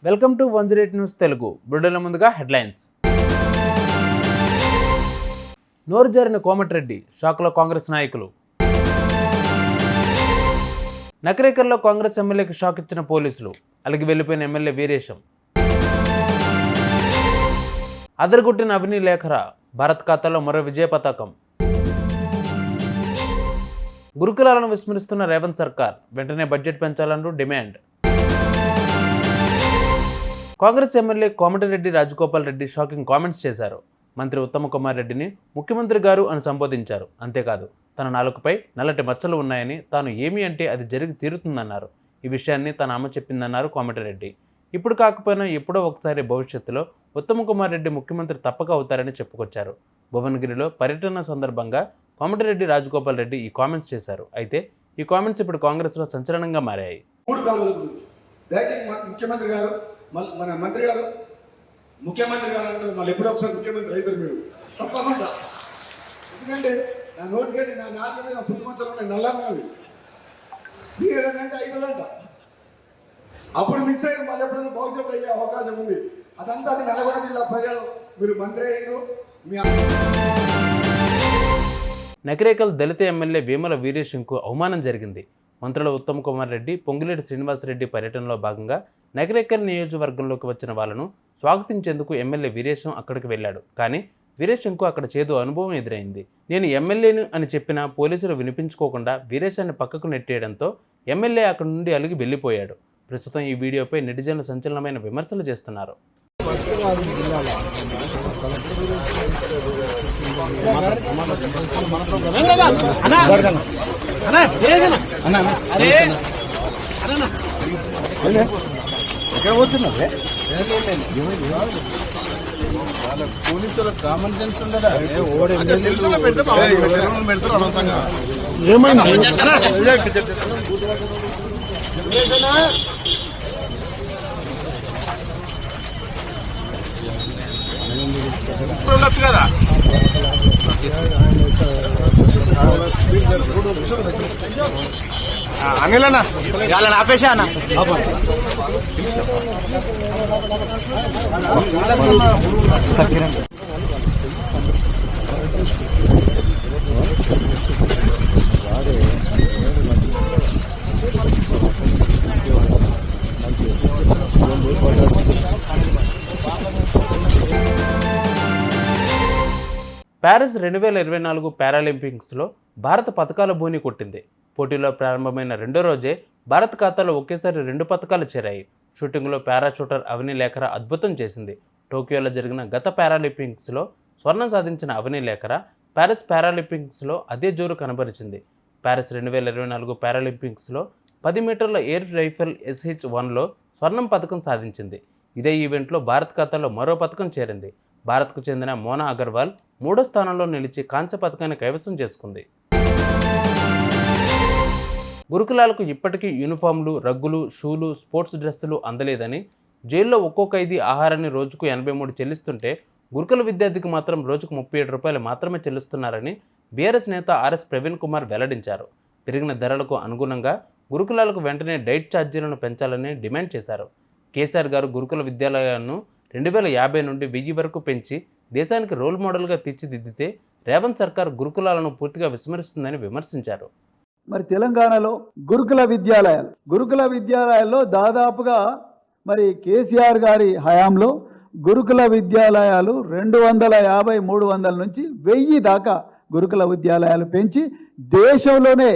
Welcome to 108 news Telugu. బుల్డెన్ల ముందుగా headlines. నోరు జారిన కోమటిరెడ్డి, షాక్లో కాంగ్రెస్ నాయకులు. నకరేకల్లో కాంగ్రెస్ ఎమ్మెల్యేకి షాక్ ఇచ్చిన పోలీసులు, అలిగి వెళ్లిపోయిన ఎమ్మెల్యే వీరేశం. అదరగొట్టిన అవినీ లేఖర, భారత్ ఖాతాలో మరో విజయ పతాకం. గురుకులాలను విస్మరిస్తున్న రేవంత్ సర్కార్, వెంటనే బడ్జెట్ పెంచాలంటూ demand. Congress MLA Komatireddy Rajagopal Reddy shocking comments చేశారు. మంత్రి ఉత్తమ్ కుమార్ రెడ్డిని ముఖ్యమంత్రి గారు అని సంబోధించారు. అంతేకాదు, తన నాలుకపై నల్లటి మచ్చలు ఉన్నాయని, తాను ఏమి అంటే అది జరిగి తీరుతుందన్నారు. ఈ విషయాన్ని తన అమ్మ చెప్పిందన్నారు కోమటిరెడ్డి. ఇప్పుడు కాకపోయినా ఎప్పుడో ఒకసారి భవిష్యత్తులో ఉత్తమ్ కుమార్ రెడ్డి ముఖ్యమంత్రి తప్పక అవుతారని చెప్పుకొచ్చారు. భువనగిరిలో పర్యటన సందర్భంగా కోమటిరెడ్డి రాజగోపాల్ రెడ్డి ఈ కామెంట్స్ చేశారు. అయితే ఈ కామెంట్స్ ఇప్పుడు కాంగ్రెస్లో సంచలనంగా మారాయి. ముఖ్యమంత్రి గారు, మన మంత్రి గారు, ముఖ్యమంత్రి గారు అంటారు. మళ్ళీ ఎప్పుడో ఒకసారి ముఖ్యమంత్రి అవుతారు మీరు తప్పకుండా. ఎందుకంటే నా నోటికి నా నాన్న మీద పుట్టుమంచలు ఉన్నాయి, నల్లన్నవి మీరు ఏదంటే అవుతుందంట. అప్పుడు మిస్ అయ్యి మళ్ళీ ఎప్పుడైనా భవిష్యత్తు అయ్యే అవకాశం ఉంది. అదంతా అది నల్గొండ జిల్లా ప్రజలు మీరు మంత్రి అయ్యారు. మీ నకరేకల్ దళిత ఎమ్మెల్యే వేముల వీరేశంకు అవమానం జరిగింది. మంత్రుల ఉత్తమ్ కుమార్ రెడ్డి, పొంగులేటి శ్రీనివాసరెడ్డి పర్యటనలో భాగంగా నకరేకల్ నియోజకవర్గంలోకి వచ్చిన వాళ్ళను స్వాగతించేందుకు ఎమ్మెల్యే వీరేశం అక్కడికి వెళ్ళాడు. కానీ వీరేశంకు అక్కడ చేదు అనుభవం ఎదురైంది. నేను ఎమ్మెల్యేను అని చెప్పినా పోలీసులు వినిపించుకోకుండా వీరేశాన్ని పక్కకు నెట్టేయడంతో ఎమ్మెల్యే అక్కడి నుండి అలిగి వెళ్ళిపోయాడు. ప్రస్తుతం ఈ వీడియోపై నెటిజన్లు సంచలనమైన విమర్శలు చేస్తున్నారు. పోలీసుల కామన్ సెన్స్ ఉండదా? ఉండొచ్చు కదా. అనిలనా వాళ్ళని ఆపేసా అన్న. ప్యారిస్ 2024 పారాలింపిక్స్లో భారత పతకాల బోని కొట్టింది. పోటీలో ప్రారంభమైన రెండో రోజే భారత్ ఖాతాలో ఒకేసారి 2 పతకాలు చేరాయి. షూటింగ్లో పారాషూటర్ అవినీ లేఖర అద్భుతం చేసింది. టోక్యోలో జరిగిన గత పారాలింపిక్స్లో స్వర్ణం సాధించిన అవినీ లేఖర ప్యారిస్ పారాలింపిక్స్లో అదే జోరు కనబరిచింది. ప్యారిస్ 2024 పారాలింపిక్స్లో 10 మీటర్ల ఎయిర్ రైఫిల్ SH-1లో స్వర్ణం పథకం సాధించింది. ఇదే ఈవెంట్లో భారత్ ఖాతాలో మరో పథకం చేరింది. భారత్కు చెందిన మోనా అగర్వాల్ 3వ స్థానంలో నిలిచి కాంస్య పథకాన్ని కైవసం చేసుకుంది. గురుకులాలకు ఇప్పటికీ యూనిఫామ్లు, రగ్గులు, షూలు, స్పోర్ట్స్ డ్రెస్సులు అందలేదని, జైల్లో ఒక్కో ఖైదీ ఆహారాన్ని రోజుకు 83 చెల్లిస్తుంటే గురుకుల విద్యార్థికి మాత్రం రోజుకు 37 రూపాయలు మాత్రమే చెల్లిస్తున్నారని బీఆర్ఎస్ నేత ఆర్ఎస్ ప్రవీణ్ కుమార్ వెల్లడించారు. పెరిగిన ధరలకు అనుగుణంగా గురుకులాలకు వెంటనే డైట్ ఛార్జీలను పెంచాలని డిమాండ్ చేశారు. కేసీఆర్ గారు గురుకుల విద్యాలయాలను 2050 నుండి 1000 వరకు పెంచి దేశానికి రోల్ మోడల్గా తీర్చిదిద్దితే రేవంత్ సర్కార్ గురుకులాలను పూర్తిగా విస్మరిస్తుందని విమర్శించారు. మరి తెలంగాణలో గురుకుల విద్యాలయాల్లో దాదాపుగా మరి కేసీఆర్ గారి హయాంలో గురుకుల విద్యాలయాలు 250, 300 నుంచి 1000 దాకా గురుకుల విద్యాలయాలు పెంచి దేశంలోనే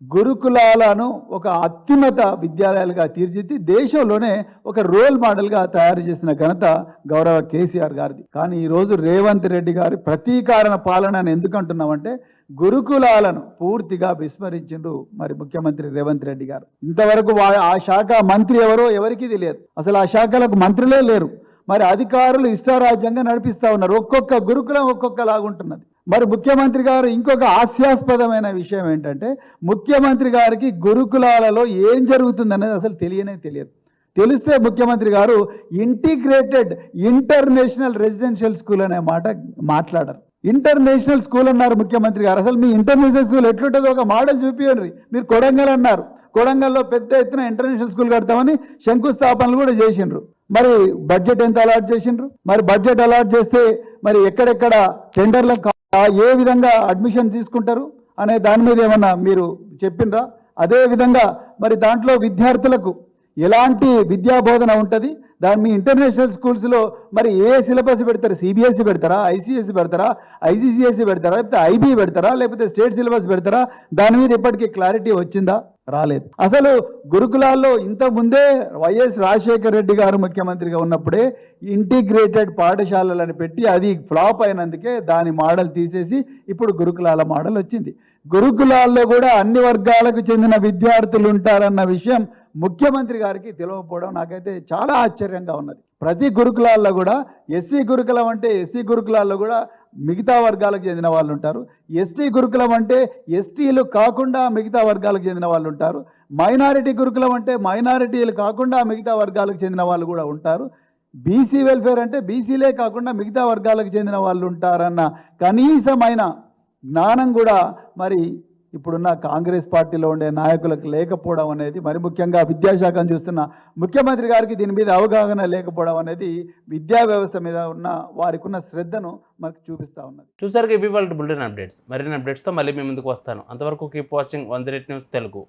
గురుకులాలను ఒక అత్యున్నత విద్యాలయాలుగా తీర్చిదిద్ది దేశంలోనే ఒక రోల్ మోడల్గా తయారు చేసిన ఘనత గౌరవ కేసీఆర్ గారిది. కానీ ఈరోజు రేవంత్ రెడ్డి గారి ప్రతీకారణ పాలన అని ఎందుకు అంటున్నామంటే గురుకులాలను పూర్తిగా విస్మరించిండ్రు మరి ముఖ్యమంత్రి రేవంత్ రెడ్డి గారు. ఇంతవరకు ఆ శాఖ మంత్రి ఎవరో ఎవరికీ తెలియదు. అసలు ఆ శాఖలకు మంత్రులే లేరు. మరి అధికారులు ఇష్టారాజ్యంగా నడిపిస్తూ ఉన్నారు. ఒక్కొక్క గురుకులం ఒక్కొక్కలాగుంటున్నది. మరి ముఖ్యమంత్రి గారు ఇంకొక హాస్యాస్పదమైన విషయం ఏంటంటే ముఖ్యమంత్రి గారికి గురుకులాలలో ఏం జరుగుతుందనేది అసలు తెలియదు. తెలిస్తే ముఖ్యమంత్రి గారు ఇంటిగ్రేటెడ్ ఇంటర్నేషనల్ రెసిడెన్షియల్ స్కూల్ అనే మాట మాట్లాడరు. ఇంటర్నేషనల్ స్కూల్ అన్నారు ముఖ్యమంత్రి గారు. అసలు మీ ఇంటర్నేషనల్ స్కూల్ ఎట్లుంటుందో ఒక మోడల్ చూపించండి. మీరు కొడంగల్ అన్నారు. కొడంగల్లో పెద్ద ఎత్తున ఇంటర్నేషనల్ స్కూల్ కడతామని శంకుస్థాపనలు కూడా చేసిండ్రు. మరి బడ్జెట్ ఎంత అలాట్ చేసిండ్రు? మరి బడ్జెట్ అలాట్ చేస్తే మరి ఎక్కడెక్కడ టెండర్లకు ఏ విధంగా అడ్మిషన్ తీసుకుంటారు అనే దాని మీద ఏమన్నా మీరు చెప్పిండ్రా? అదే విధంగా మరి దాంట్లో విద్యార్థులకు ఎలాంటి విద్యా బోధన ఉంటుంది? దాని మీ ఇంటర్నేషనల్ స్కూల్స్లో మరి ఏ సిలబస్ పెడతారు? సిబిఎస్ఈ పెడతారా, ఐసిఎస్సి పెడతారా, ఐసిసిఎస్సి పెడతారా, లేకపోతే ఐబీ పెడతారా, లేకపోతే స్టేట్ సిలబస్ పెడతారా? దాని మీద ఇప్పటికీ క్లారిటీ వచ్చిందా? రాలేదు. అసలు గురుకులాల్లో ఇంత ముందే వైఎస్ రాజశేఖర రెడ్డి గారు ముఖ్యమంత్రిగా ఉన్నప్పుడే ఇంటిగ్రేటెడ్ పాఠశాలలను పెట్టి అది ఫ్లాప్ అయినందుకే దాని మోడల్ తీసేసి ఇప్పుడు గురుకులాల మోడల్ వచ్చింది. గురుకులాల్లో కూడా అన్ని వర్గాలకు చెందిన విద్యార్థులు ఉంటారన్న విషయం ముఖ్యమంత్రి గారికి తెలియకపోవడం నాకైతే చాలా ఆశ్చర్యంగా ఉన్నది. ప్రతి గురుకులాల్లో కూడా ఎస్సీ గురుకులం అంటే ఎస్సీ గురుకులాల్లో కూడా మిగతా వర్గాలకు చెందిన వాళ్ళు ఉంటారు. ఎస్టీ గురుకులం అంటే ఎస్టీలు కాకుండా మిగతా వర్గాలకు చెందిన వాళ్ళు ఉంటారు. మైనారిటీ గురుకులం అంటే మైనారిటీలు కాకుండా మిగతా వర్గాలకు చెందిన వాళ్ళు కూడా ఉంటారు. బీసీ వెల్ఫేర్ అంటే బీసీలే కాకుండా మిగతా వర్గాలకు చెందిన వాళ్ళు ఉంటారన్న కనీసమైన జ్ఞానం కూడా మరి ఇప్పుడున్న కాంగ్రెస్ పార్టీలో ఉండే నాయకులకు లేకపోవడం అనేది, మరి ముఖ్యంగా విద్యాశాఖను చూస్తున్న ముఖ్యమంత్రి గారికి దీని మీద అవగాహన లేకపోవడం అనేది విద్యా వ్యవస్థ మీద ఉన్న వారికి ఉన్న శ్రద్ధను మనకు చూపిస్తూ ఉన్నది. చూసారుగా ఇవి వాళ్ళ బులెటిన్ అప్డేట్స్. మరిన్ని అప్డేట్స్తో మళ్ళీ మీ ముందుకు వస్తాను. అంతవరకు కీప్ వాచింగ్ 108 న్యూస్ తెలుగు.